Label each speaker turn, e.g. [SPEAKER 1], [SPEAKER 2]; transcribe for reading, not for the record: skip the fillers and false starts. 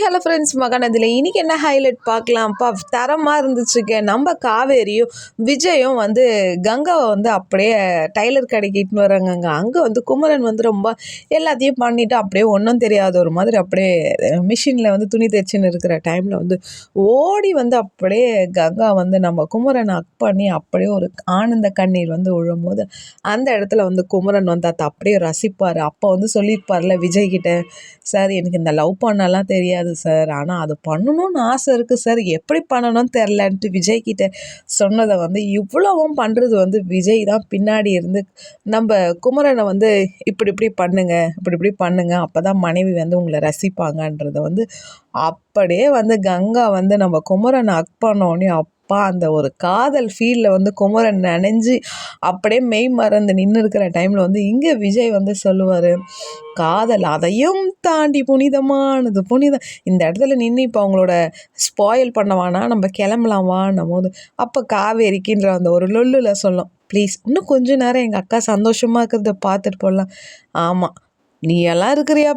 [SPEAKER 1] Hello friends, மகாநதியில் இன்றைக்கி என்ன highlight பார்க்கலாம்ப்பா. தரமாக இருந்துச்சுங்க. நம்ம காவேரியும் விஜயும் வந்து கங்காவை வந்து அப்படியே டைலர் கடைக்கு இட்டுன்னு வராங்கங்க. அங்கே வந்து குமரன் வந்து ரொம்ப எல்லாத்தையும் பண்ணிவிட்டு அப்படியே ஒன்றும் தெரியாத ஒரு மாதிரி அப்படியே மிஷினில் வந்து துணி தைச்சின்னு இருக்கிற டைமில் வந்து ஓடி வந்து அப்படியே கங்கா வந்து நம்ம குமரனை அக் பண்ணி அப்படியே ஒரு ஆனந்த கண்ணீர் வந்து விழும்போது அந்த இடத்துல வந்து குமரன் வந்து அதை அப்படியே ரசிப்பார். அப்போ வந்து சொல்லியிருப்பார்ல விஜய்கிட்ட, சார் எனக்கு இந்த லவ் பண்ணலாம் தெரியாது சார், ஆனால் அது பண்ணணும்னு ஆசை இருக்குது சார், எப்படி பண்ணணும்னு தெரிலன்ட்டு விஜய்கிட்ட சொன்னதை வந்து இவ்வளவும் பண்ணுறது வந்து விஜய் தான் பின்னாடி இருந்து நம்ம குமரனை வந்து இப்படி இப்படி பண்ணுங்க, இப்படி இப்படி பண்ணுங்க, அப்போ தான் மனைவி வந்து உங்களை ரசிப்பாங்கன்றதை வந்து அப்படியே வந்து கங்கா வந்து நம்ம குமரனை அக் பண்ணோடனே அப்பா அந்த ஒரு காதல் ஃபீலில் வந்து குமரன் நனைஞ்சு அப்படியே மெய் மறந்து நின்று இருக்கிற டைமில் வந்து இங்கே விஜய் வந்து சொல்லுவார், காதல் அதையும் தாண்டி புனிதமானது, புனிதம். இந்த இடத்துல நின்று இப்போ அவங்களோட ஸ்பாயில் பண்ணவானா, நம்ம கிளம்பலாம் வான்னும் போது அப்போ காவேரிக்குன்ற அந்த ஒரு லொல்லில் சொல்லும், ப்ளீஸ் இன்னும் கொஞ்சம் நேரம் எங்கள் அக்கா சந்தோஷமாக இருக்கிறத பார்த்துட்டு போடலாம். ஆமாம், நீ எல்லாம் இருக்கிறியா